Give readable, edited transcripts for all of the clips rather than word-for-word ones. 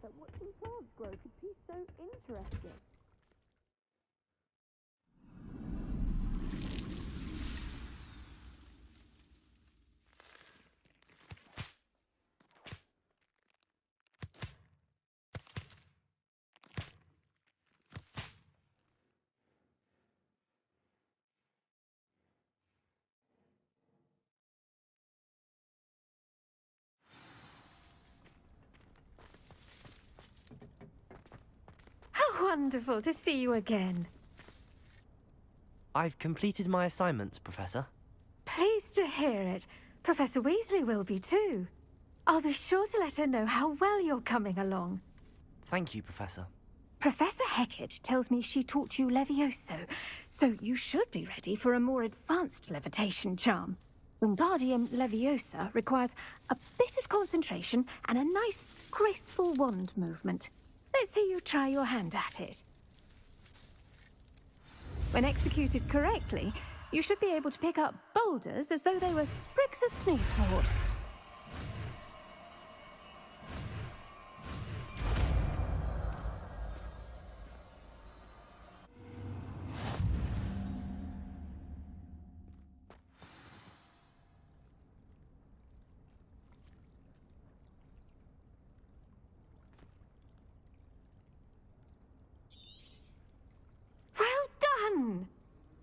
That watching plants grow could be so interesting. Wonderful to see you again. I've completed my assignments, Professor. Pleased to hear it. Professor Weasley will be too. I'll be sure to let her know how well you're coming along. Thank you, Professor. Professor Hecat tells me she taught you Levioso, so you should be ready for a more advanced levitation charm. Wingardium Leviosa requires a bit of concentration and a nice, graceful wand movement. Let's see you try your hand at it. When executed correctly, you should be able to pick up boulders as though they were sprigs of sneezewort.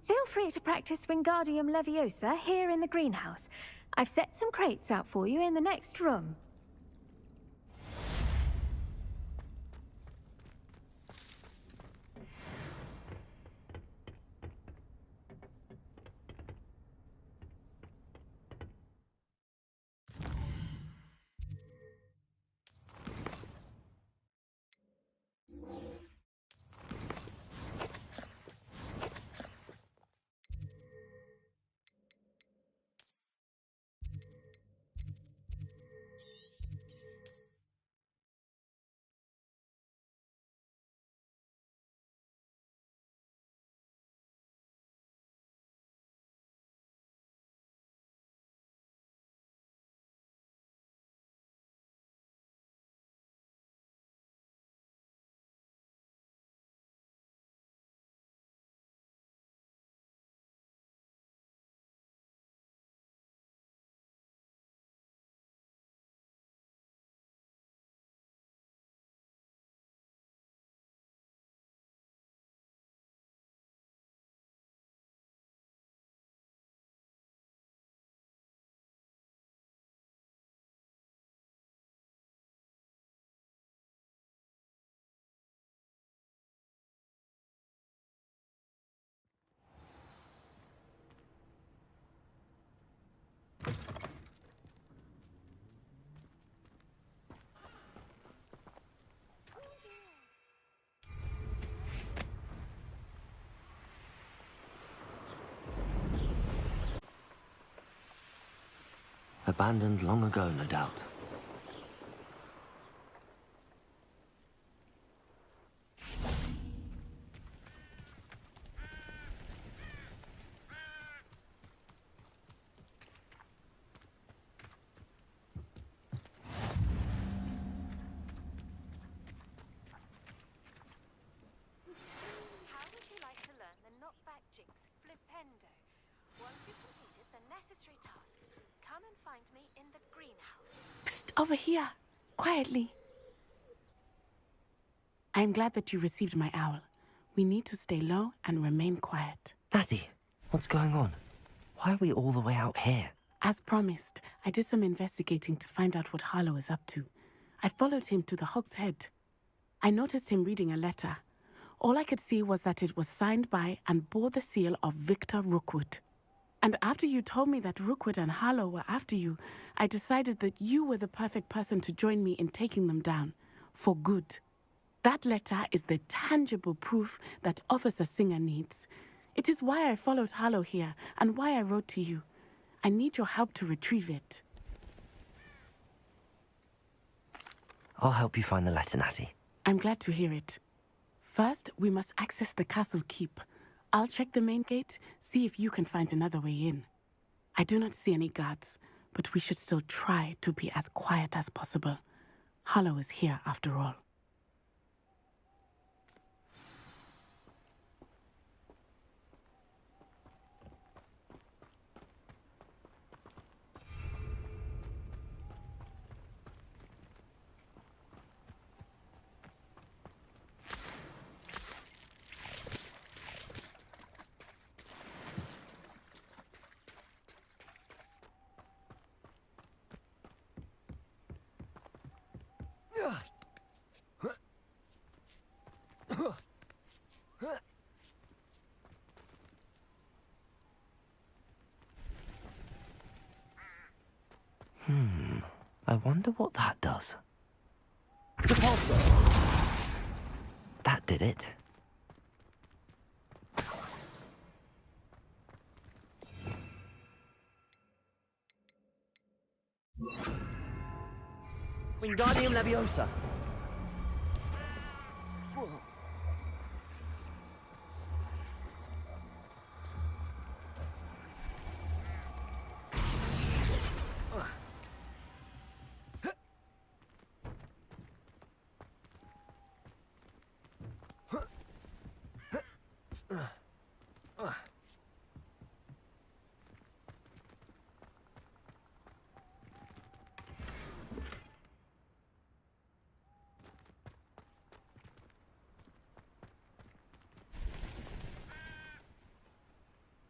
Feel free to practice Wingardium Leviosa here in the greenhouse. I've set some crates out for you in the next room. Abandoned long ago, no doubt. Over here, quietly. I'm glad that you received my owl. We need to stay low and remain quiet. Natty, what's going on? Why are we all the way out here? As promised, I did some investigating to find out what Harlow is up to. I followed him to the Hog's Head. I noticed him reading a letter. All I could see was that it was signed by and bore the seal of Victor Rookwood. And after you told me that Rookwood and Harlow were after you, I decided that you were the perfect person to join me in taking them down. For good. That letter is the tangible proof that Officer Singer needs. It is why I followed Harlow here and why I wrote to you. I need your help to retrieve it. I'll help you find the letter, Natty. I'm glad to hear it. First, we must access the castle keep. I'll check the main gate, see if you can find another way in. I do not see any guards, but we should still try to be as quiet as possible. Harlow is here after all. I wonder what that does. Repulsor! That did it. Wingardium Leviosa!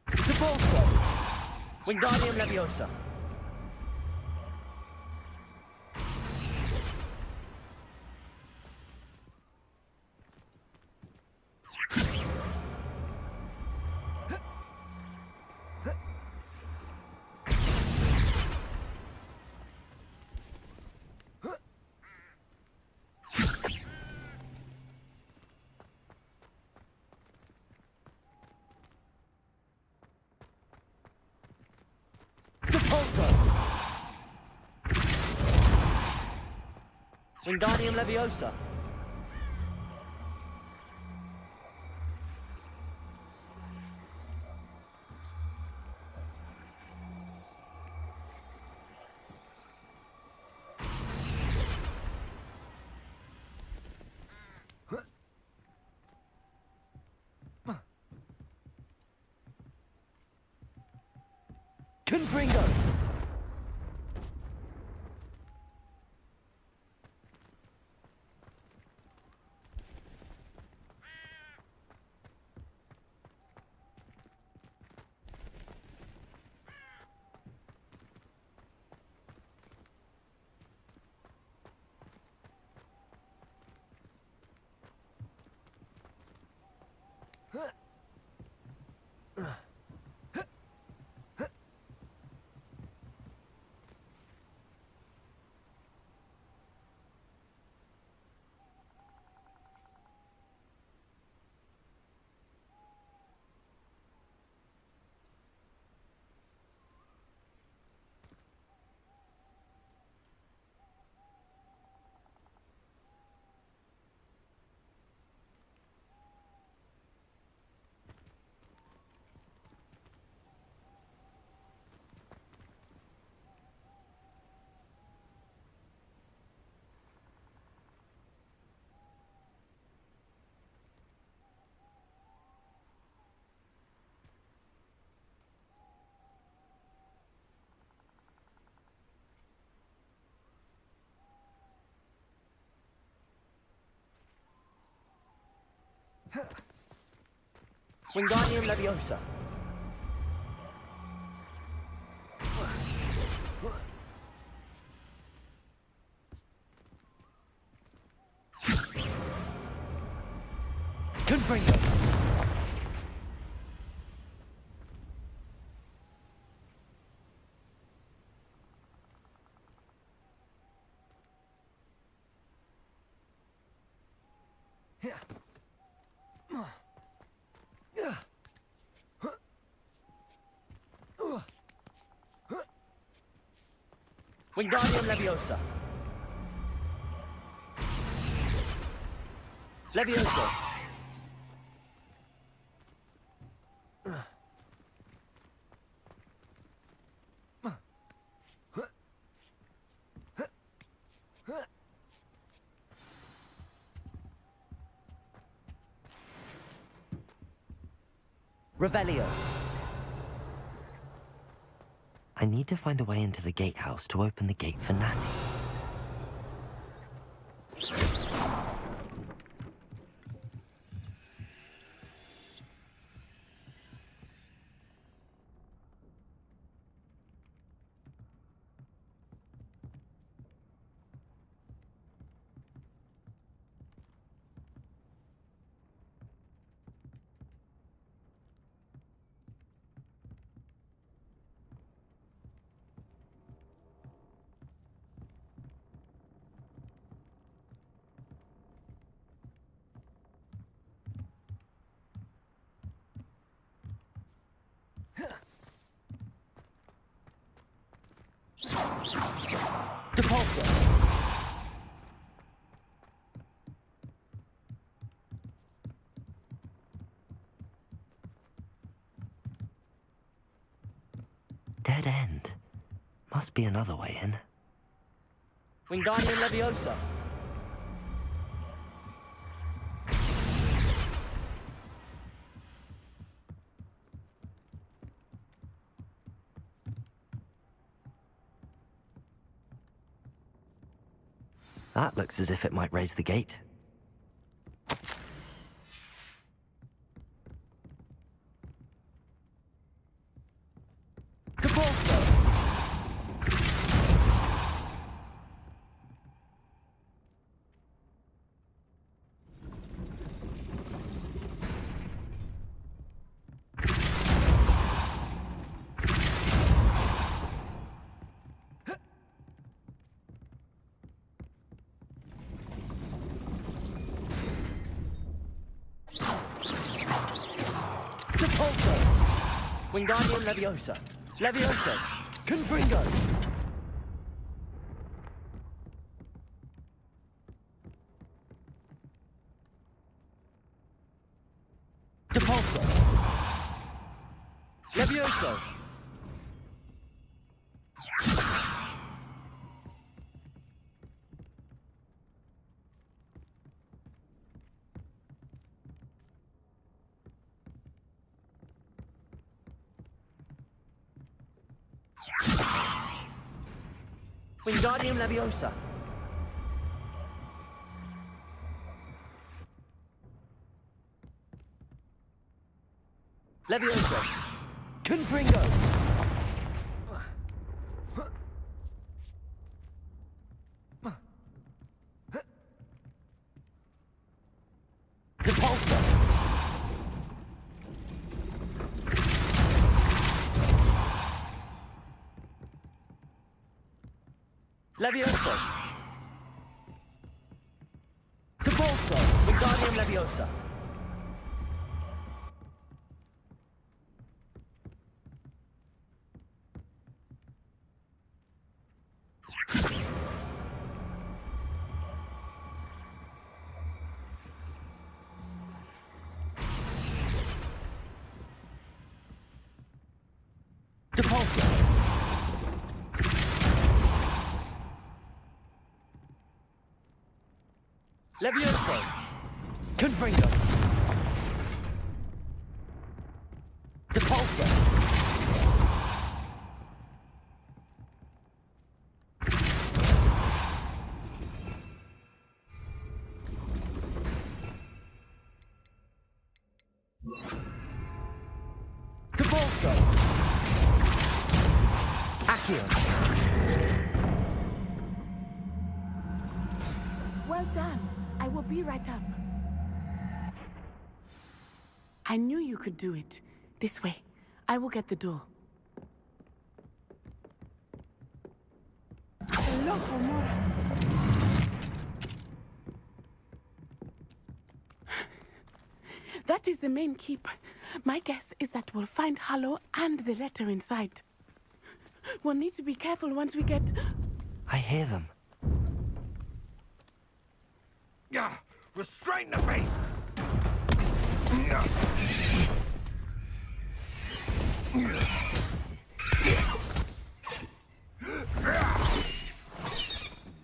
Repulsor! Wingardium Leviosa! Repulsor! Wingardium Leviosa! Confringo! Wingardium Leviosa! Confringo! Wingardium Leviosa. Leviosa. Revelio. I need to find a way into the gatehouse to open the gate for Natty. Depulso. Dead end. Must be another way in. Wingardium Leviosa. That looks as if it might raise the gate. Depulso. Depulso. Wingardium Leviosa. Leviosa. Confringo. Depulso. Levioso. Wingardium Leviosa. Leviosa. Confringo. Depulso. Leviosa. Depulso. Wingardium Leviosa. Depulso. Levioso. Confringo. Depulso. Depulso. Accio. Well done. I will be right up. I knew you could do it. This way. I will get the door. That is the main keep. My guess is that we'll find Hallow and the letter inside. We'll need to be careful once we get... I hear them. Yeah, restrain the beast!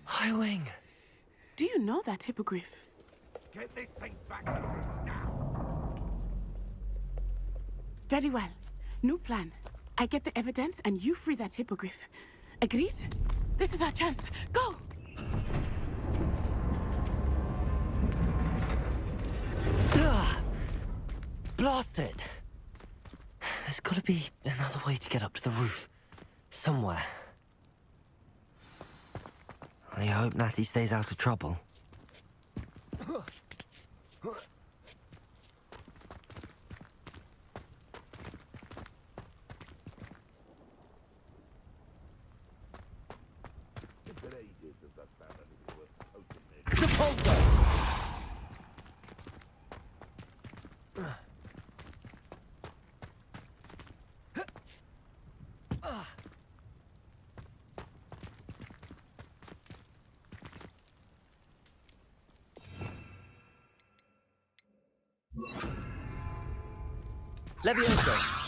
Highwing. Do you know that, Hippogriff? Get this thing back to me now! Very well. New plan. I get the evidence and you free that Hippogriff. Agreed? This is our chance. Go! Blast it! There's gotta be another way to get up to the roof. Somewhere. I hope Natty stays out of trouble. Depulso! Levioso!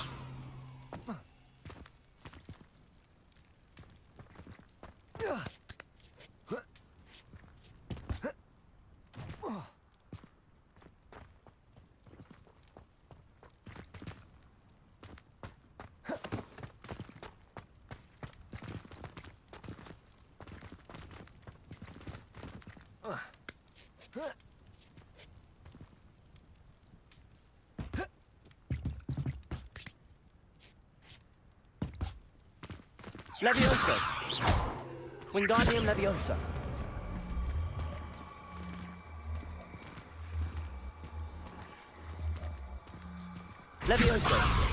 Levioso! Wingardium Leviosa! Levioso!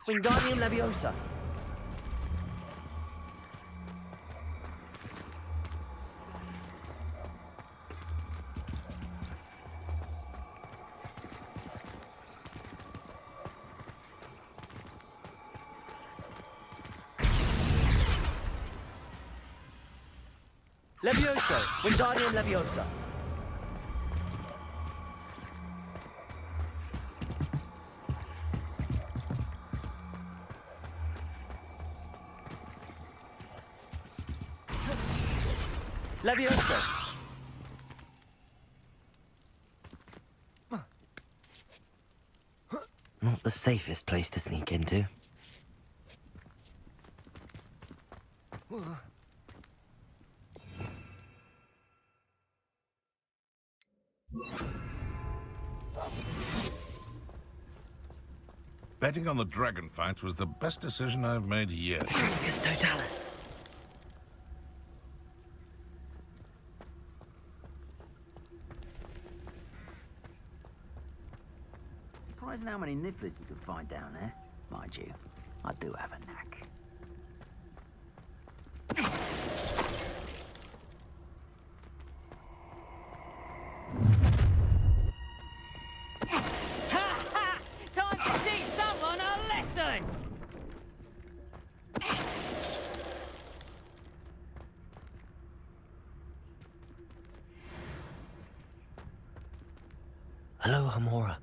Wingardium Leviosa! Levioso! Wingardium Leviosa! Levioso! Not the safest place to sneak into. Betting on the dragon fight was the best decision I've made yet. Dracus Totalis. Surprising how many nifflers you can find down there. Mind you, I do have a knack. Time to teach someone a lesson! Hello, Hamora.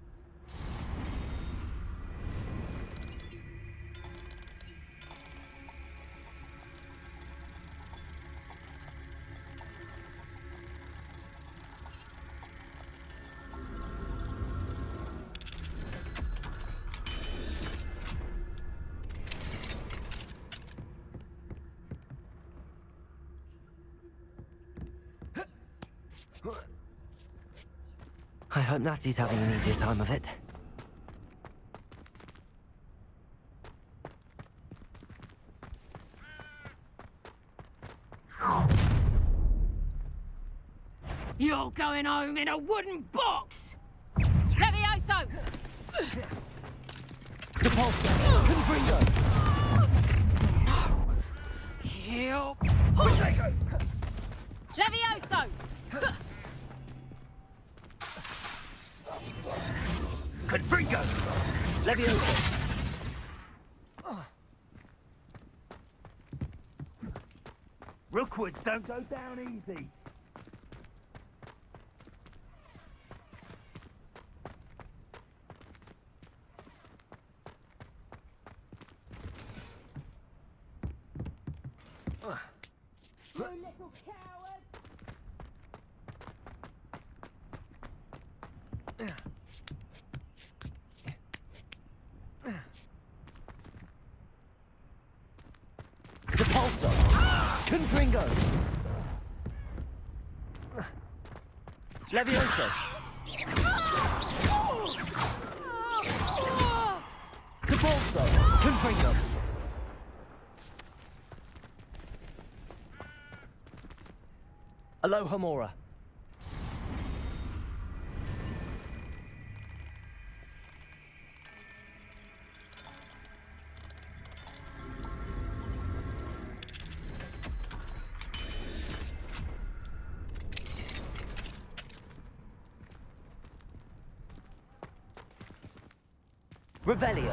I hope Natty's having an easier time of it. You're going home in a wooden box! Levioso! Repulsor! Confringo! You... Protego! Levioso! Confringo! Levioso! Rookwoods don't go down easy. You little coward! Repulsor! Confringo! Levioso! Repulsor! Confringo! Aloha Mora. Revelio.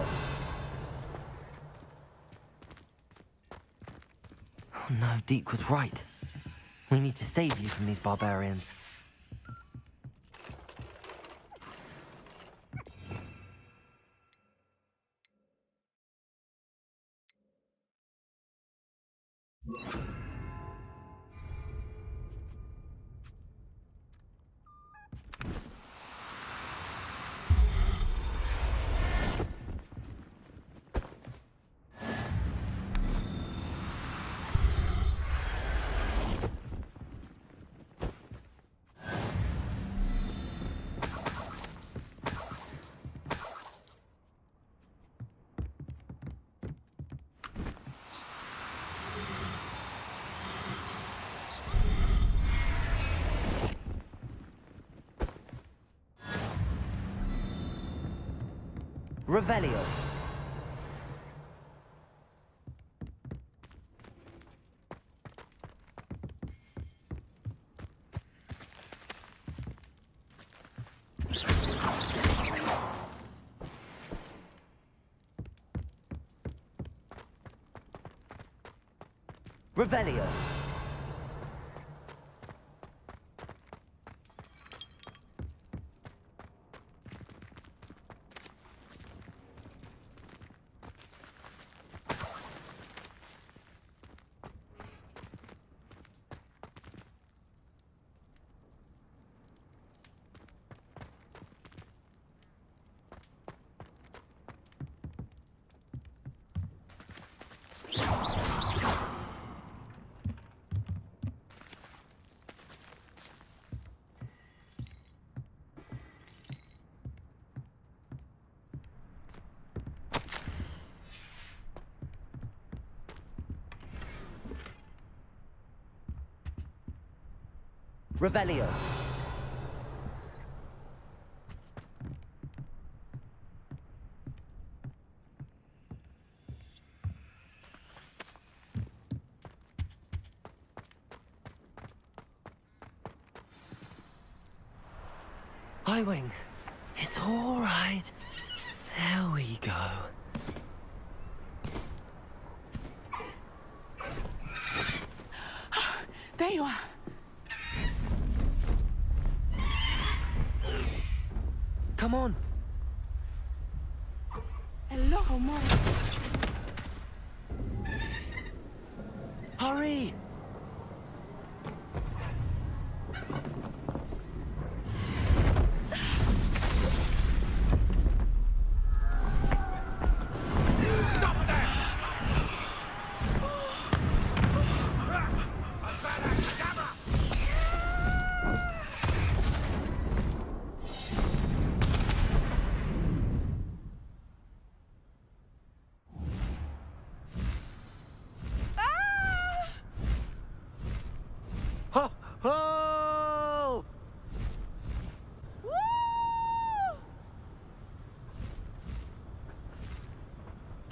Oh no, Deke was right. We need to save you from these barbarians. Revelio. Revelio. Revelio. Highwing, it's all right. There we go. There you are. Come on. Hello, Mom. Hurry!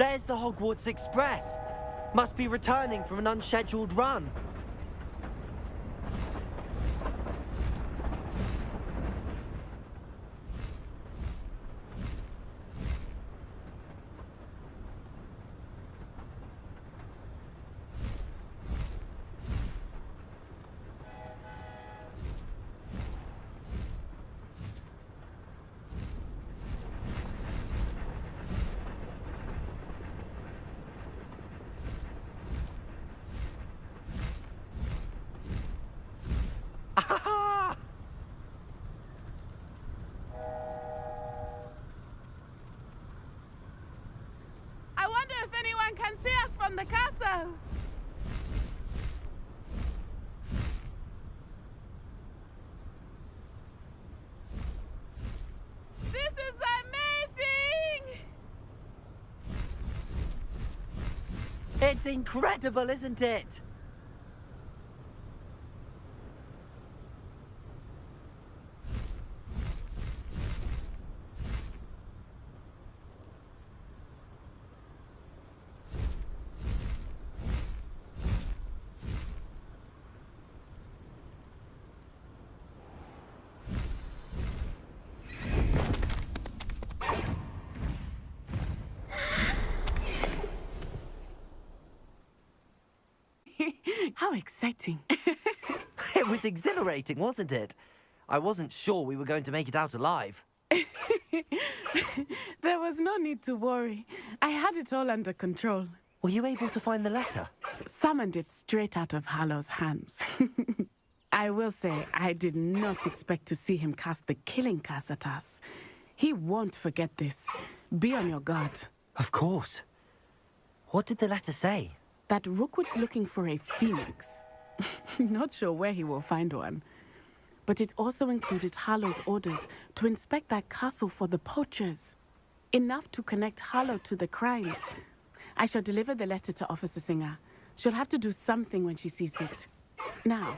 There's the Hogwarts Express. Must be returning from an unscheduled run. I wonder if anyone can see us from the castle. This is amazing! It's incredible, isn't it? How exciting. It was exhilarating, wasn't it? I wasn't sure we were going to make it out alive. There was no need to worry. I had it all under control. Were you able to find the letter? Summoned it straight out of Hallow's hands. I will say, I did not expect to see him cast the killing curse at us. He won't forget this. Be on your guard. Of course. What did the letter say? That Rookwood's looking for a phoenix. Not sure where he will find one. But it also included Hallow's orders to inspect that castle for the poachers. Enough to connect Hallow to the crimes. I shall deliver the letter to Officer Singer. She'll have to do something when she sees it. Now,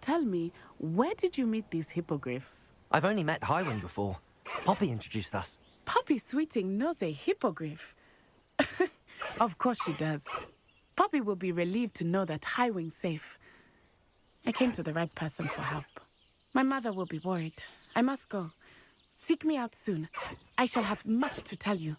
tell me, where did you meet these hippogriffs? I've only met Highwing before. Poppy introduced us. Poppy Sweeting knows a hippogriff. Of course she does. Poppy will be relieved to know that Highwing's safe. I came to the right person for help. My mother will be worried. I must go. Seek me out soon. I shall have much to tell you.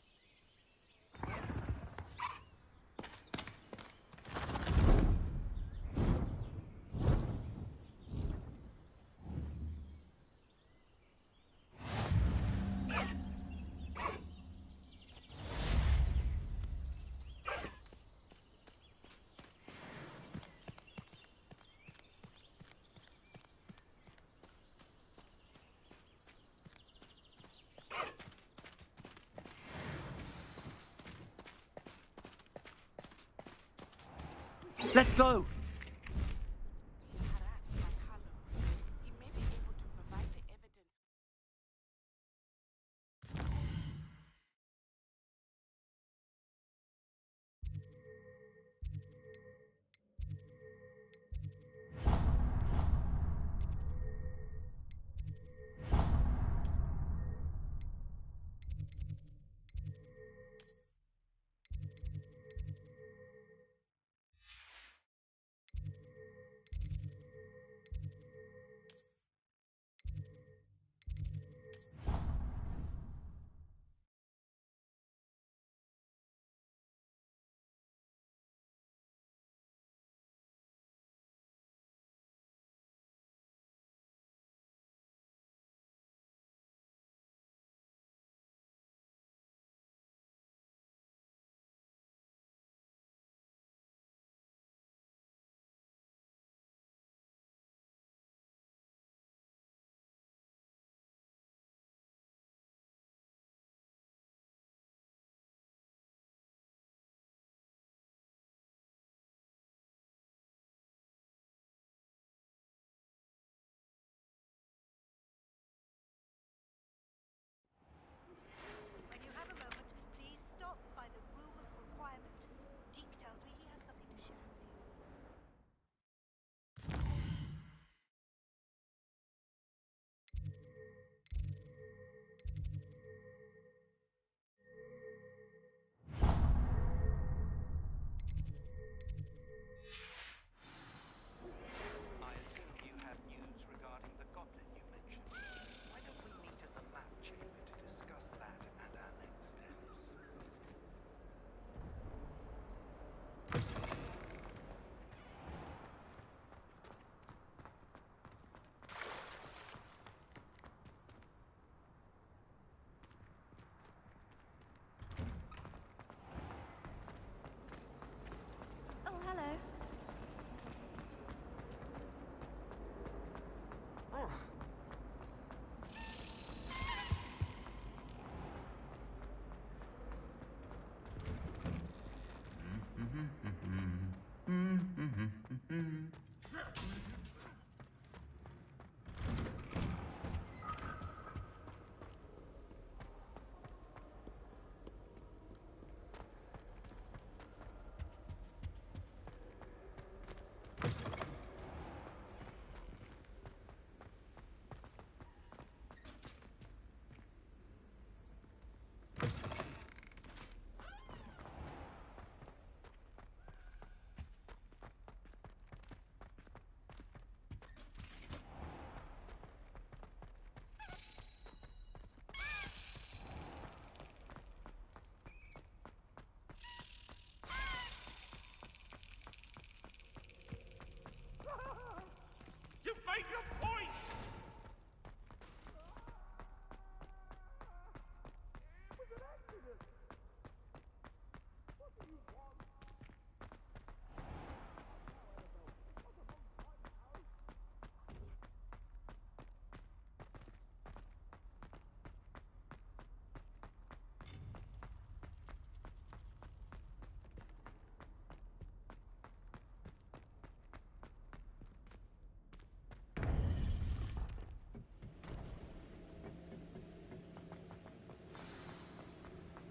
Let's go!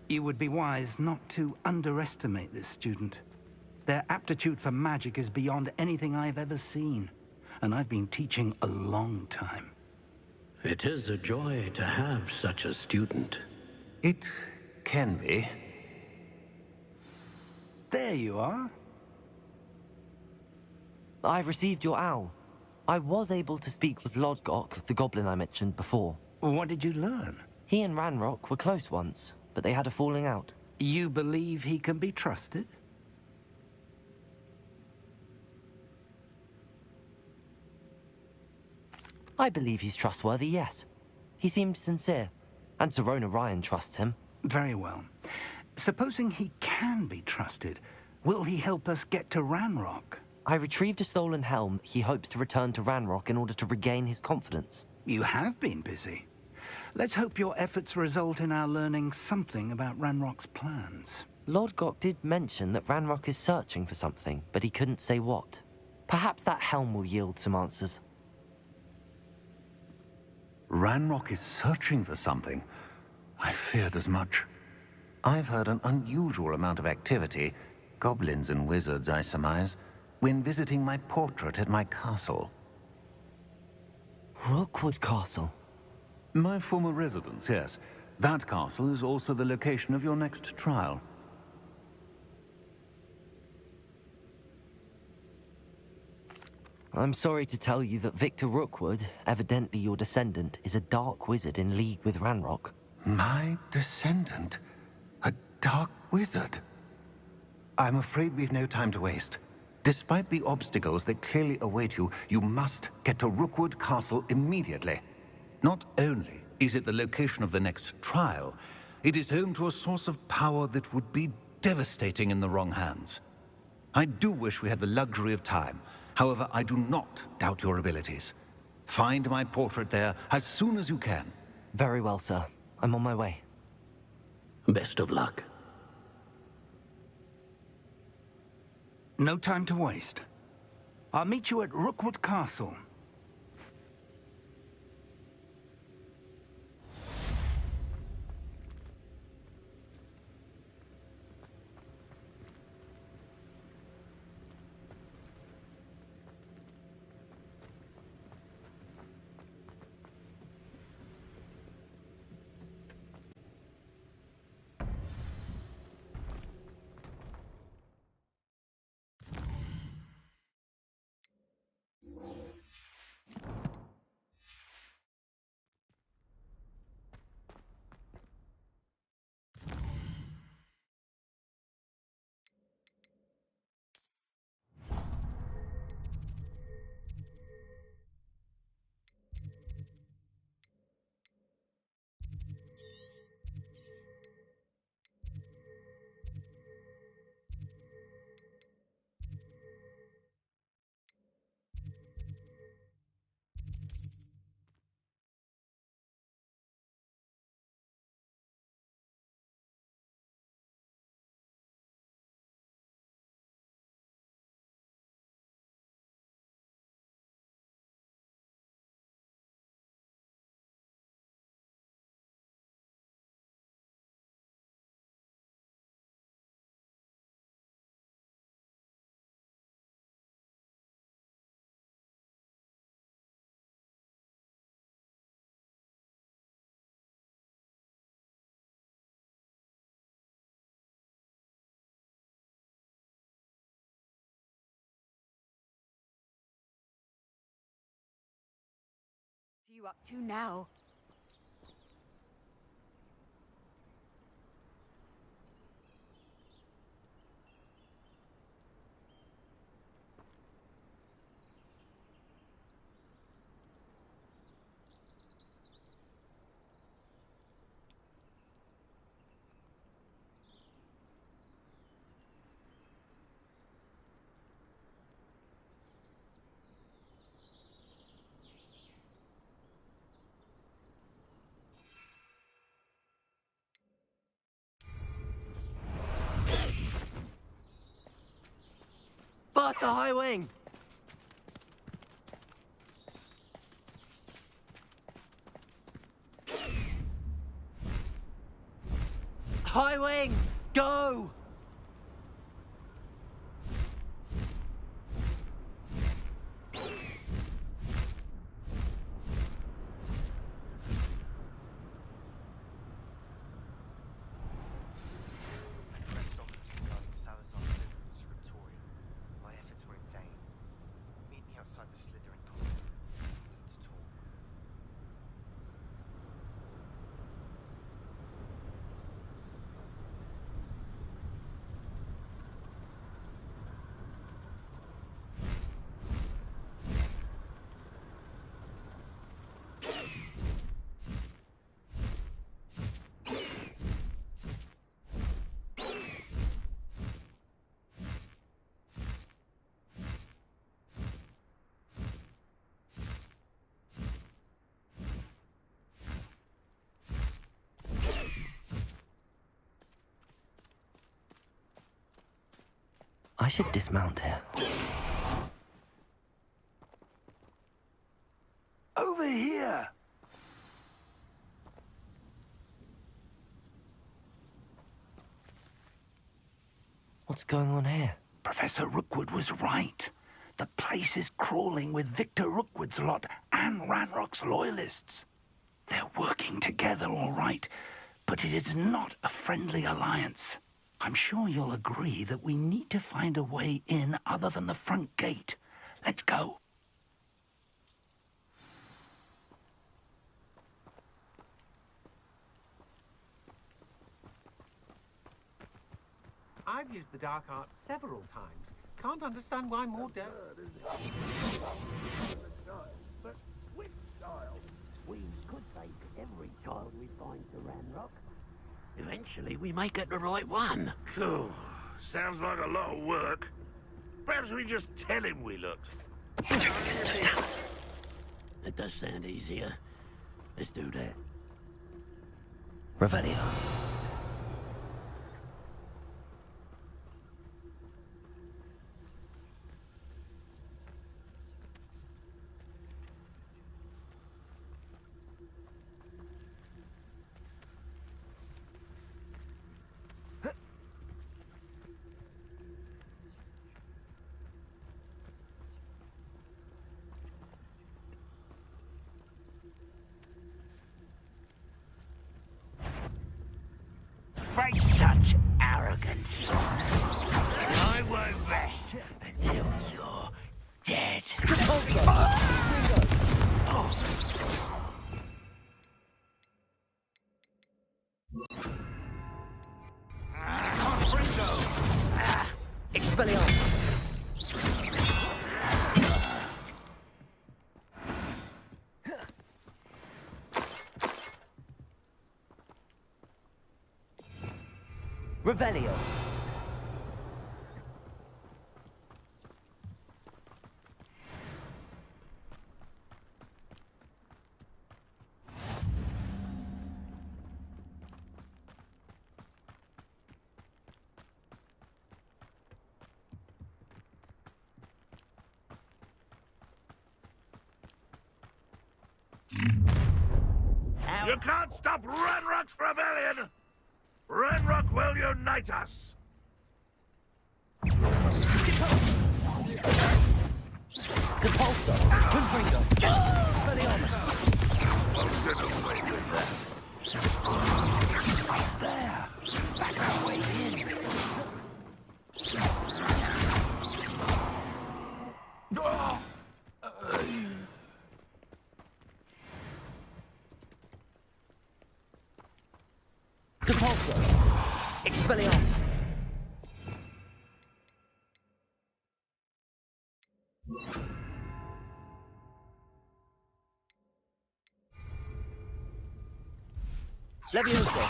You would be wise not to underestimate this student. Their aptitude for magic is beyond anything I've ever seen, and I've been teaching a long time. It is a joy to have such a student. It can be. There you are. I received your owl. I was able to speak with Lodgok, the goblin I mentioned before. What did you learn? He and Ranrock were close once, but they had a falling out. You believe he can be trusted? I believe he's trustworthy, yes. He seemed sincere, and Serona Ryan trusts him. Very well. Supposing he can be trusted, will he help us get to Ranrock? I retrieved a stolen helm he hopes to return to Ranrock in order to regain his confidence. You have been busy. Let's hope your efforts result in our learning something about Ranrock's plans. Lodgok did mention that Ranrock is searching for something, but he couldn't say what. Perhaps that helm will yield some answers. Ranrock is searching for something. I feared as much. I've heard an unusual amount of activity, goblins and wizards, I surmise, when visiting my portrait at my castle. Rookwood Castle? My former residence, yes. That castle is also the location of your next trial. I'm sorry to tell you that Victor Rookwood, evidently your descendant, is a dark wizard in league with Ranrock. My descendant? A dark wizard? I'm afraid we've no time to waste. Despite the obstacles that clearly await you, you must get to Rookwood Castle immediately. Not only is it the location of the next trial, it is home to a source of power that would be devastating in the wrong hands. I do wish we had the luxury of time. However, I do not doubt your abilities. Find my portrait there as soon as you can. Very well, sir. I'm on my way. Best of luck. No time to waste. I'll meet you at Rookwood Castle. You up to now? Faster, High Wing! High wing, go! I should dismount here. Over here! What's going on here? Professor Rookwood was right. The place is crawling with Victor Rookwood's lot and Ranrock's loyalists. They're working together, all right, but it is not a friendly alliance. I'm sure you'll agree that we need to find a way in other than the front gate. Let's go. I've used the dark arts several times. Can't understand why more don't. But which child? We could take every child we find to Ranrock. Eventually, we may get the right one. Cool. Sounds like a lot of work. Perhaps we just tell him we looked. Introduce to Dallas. It does sound easier. Let's do that. Revelio. Such arrogance. I won't rest until you're dead. Expelliarmus. Revelio. You can't stop Ranrock's rebellion! Ranrock will unite us! Depulso. Confringo. Expelliarmus. I'll get away with that. There! That's our way in. Depulso. Expelliarmus. Levioso.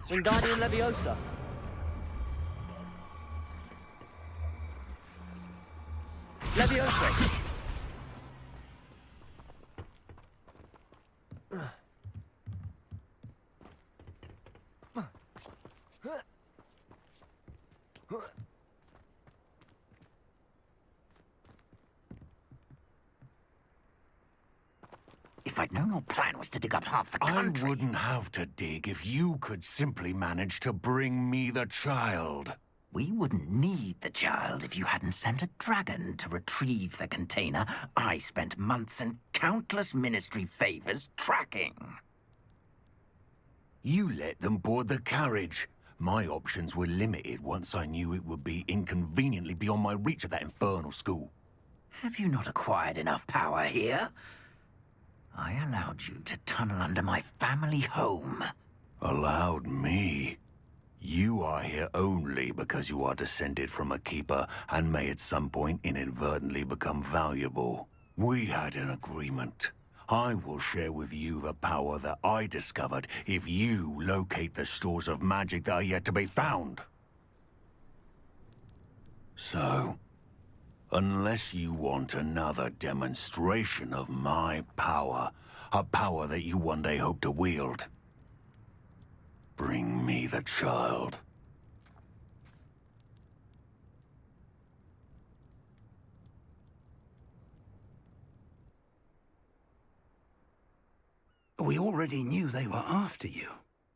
Wingardium Leviosa. Levioso! If I'd known your plan was to dig up half the country... I wouldn't have to dig if you could simply manage to bring me the child. We wouldn't need the child if you hadn't sent a dragon to retrieve the container I spent months and countless ministry favors tracking. You let them board the carriage. My options were limited once I knew it would be inconveniently beyond my reach at that infernal school. Have you not acquired enough power here? I allowed you to tunnel under my family home. Allowed me? You are here only because you are descended from a keeper and may at some point inadvertently become valuable. We had an agreement. I will share with you the power that I discovered if you locate the stores of magic that are yet to be found. So, unless you want another demonstration of my power, a power that you one day hope to wield, bring me the child. We already knew they were after you,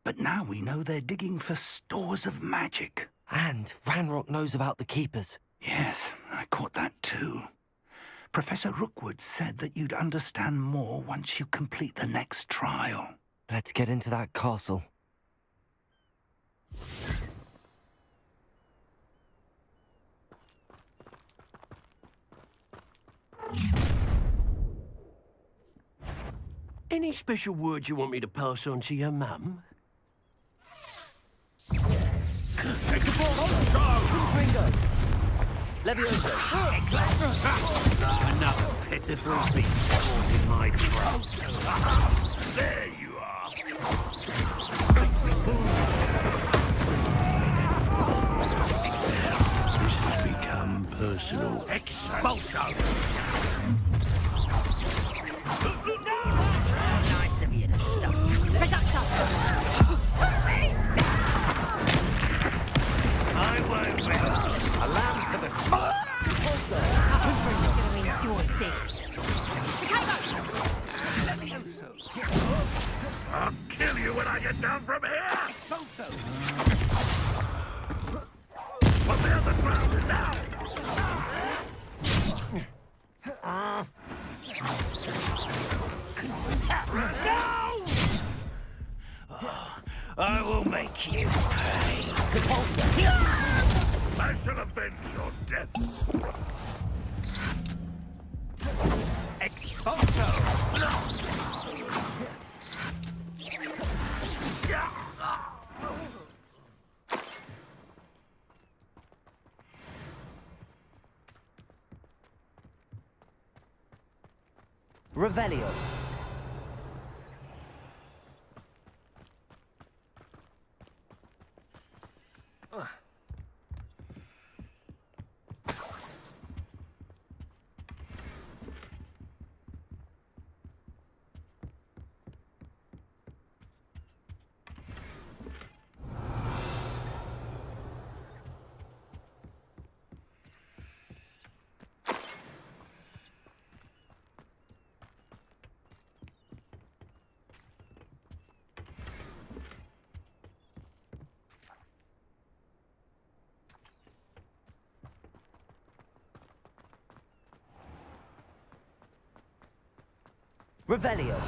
but now we know they're digging for stores of magic. And Ranrock knows about the Keepers. Yes, I caught that too. Professor Rookwood said that you'd understand more once you complete the next trial. Let's get into that castle. Any special words you want me to pass on to your mum? Levioso! Another pitiful beast caught in my throat. There you are. This has become personal. Expulso! Nice of you to stop. I won't win. A lamb for the... I'll kill you when I get down from here! Put me on the ground now! I will make you pay. I shall avenge your death. Expulso! Revelio. Revelio.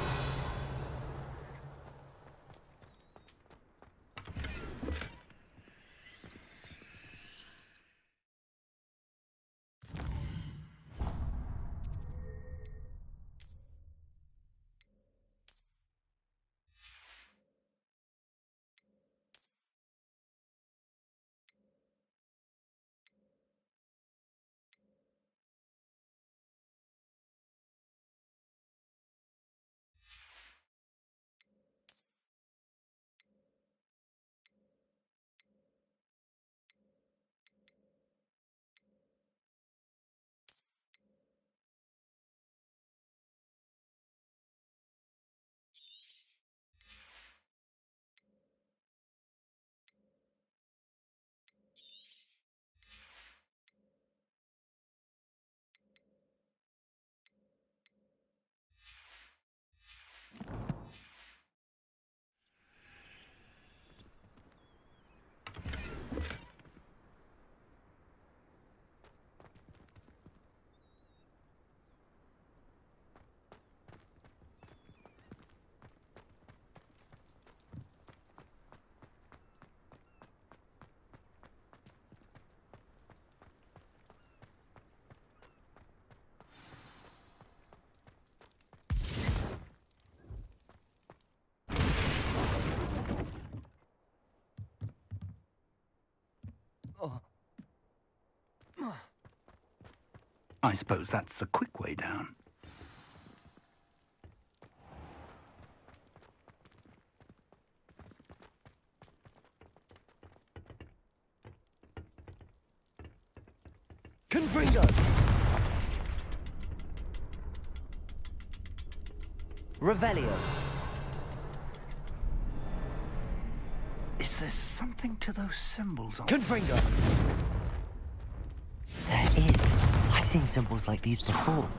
I suppose that's the quick way down. Confringo! Revelio. Is there something to those symbols on Confringo! There is. I've seen symbols like these before.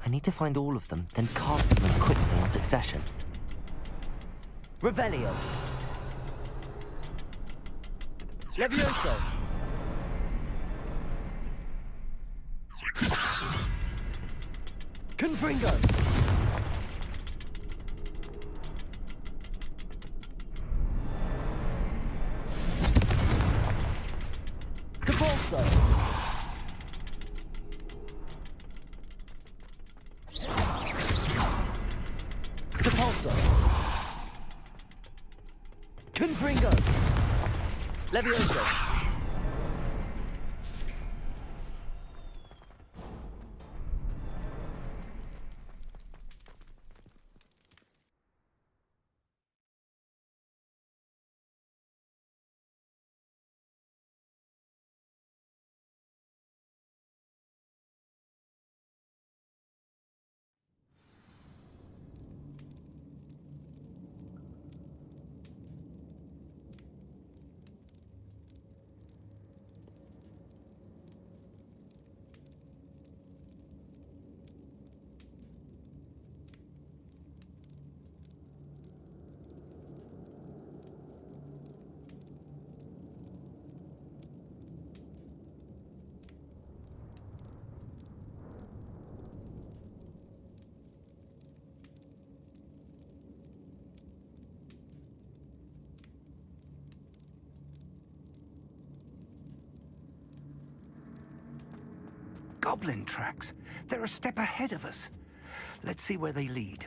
I need to find all of them, then cast them quickly in succession. Revelio. Levioso. Confringo. Depulso. Depulso. Confringo. Levioso. Goblin tracks. They're a step ahead of us. Let's see where they lead.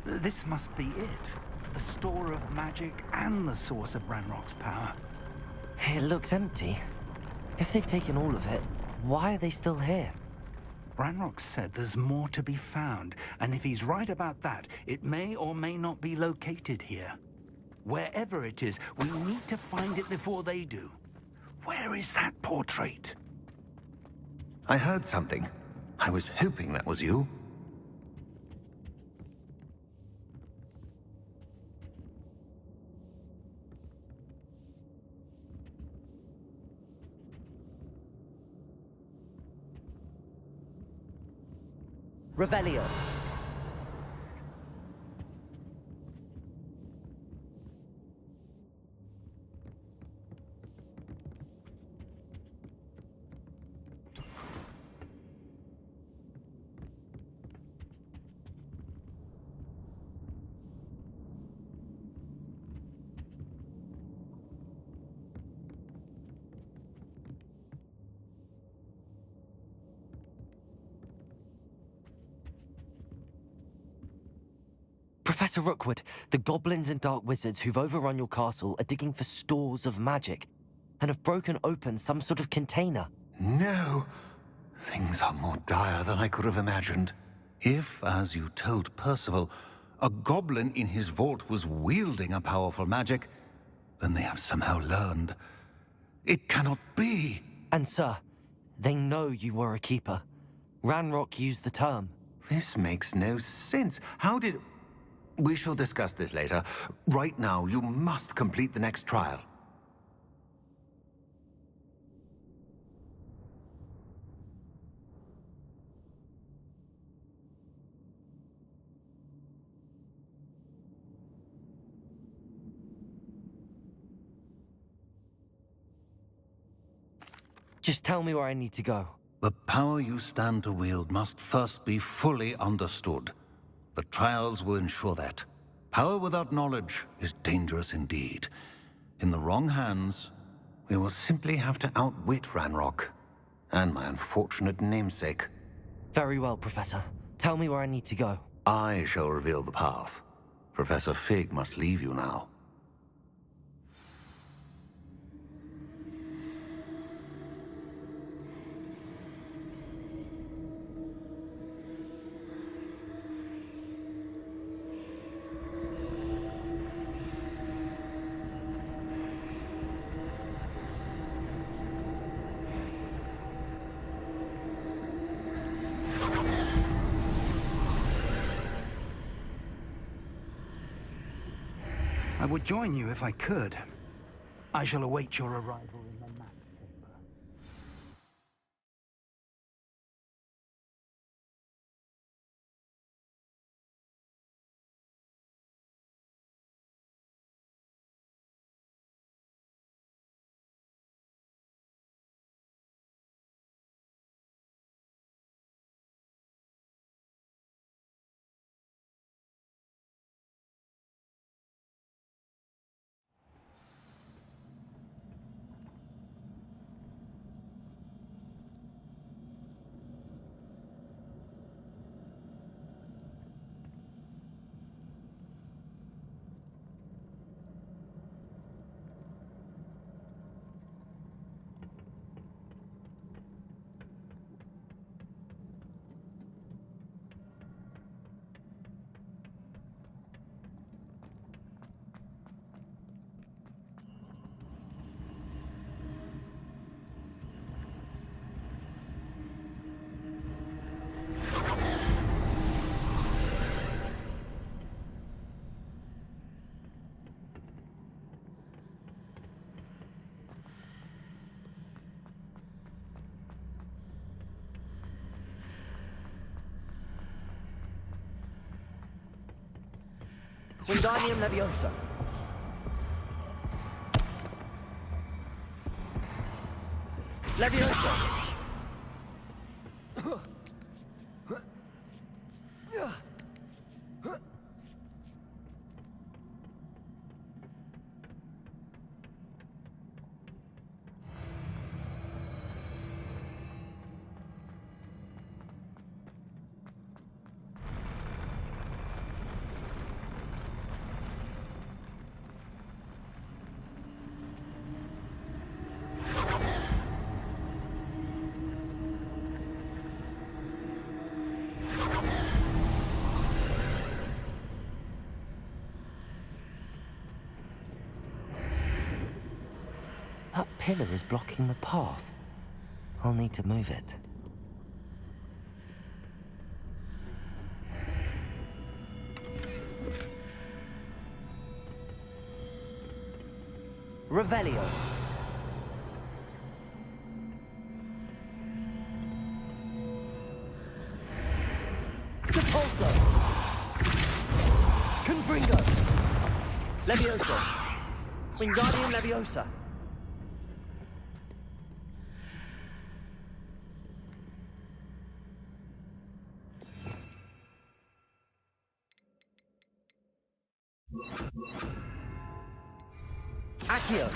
This must be it. The store of magic and the source of Ranrock's power. It looks empty. If they've taken all of it, why are they still here? Ranrock said there's more to be found, and if he's right about that, it may or may not be located here. Wherever it is, we need to find it before they do. Where is that portrait? I heard something. I was hoping that was you. Revelio. Professor Rookwood, the goblins and dark wizards who've overrun your castle are digging for stores of magic and have broken open some sort of container. No! Things are more dire than I could have imagined. If, as you told Percival, a goblin in his vault was wielding a powerful magic, then they have somehow learned. It cannot be! And sir, they know you were a keeper. Ranrock used the term. This makes no sense. How did... We shall discuss this later. Right now, you must complete the next trial. Just tell me where I need to go. The power you stand to wield must first be fully understood. The trials will ensure that. Power without knowledge is dangerous indeed. In the wrong hands, we will simply have to outwit Ranrock and my unfortunate namesake. Very well, Professor. Tell me where I need to go. I shall reveal the path. Professor Fig must leave you now. I would join you if I could. I shall await your arrival in the map chamber. Wingardium Leviosa. Leviosa. That pillar is blocking the path. I'll need to move it. Revelio. Depulso. Confringo. Leviosa. Wingardium Leviosa. Accio.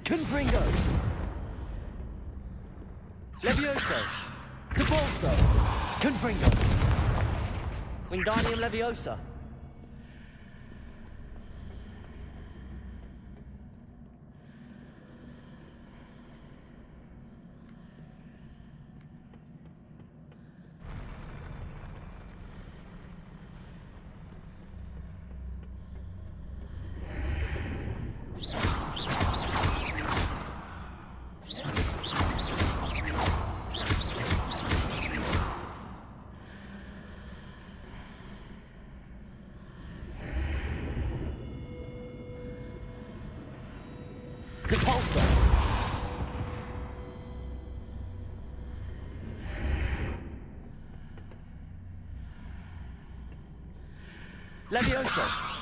Confringo. Levioso. Depulso. Confringo. Wingardium Leviosa. Depulso. Levioso!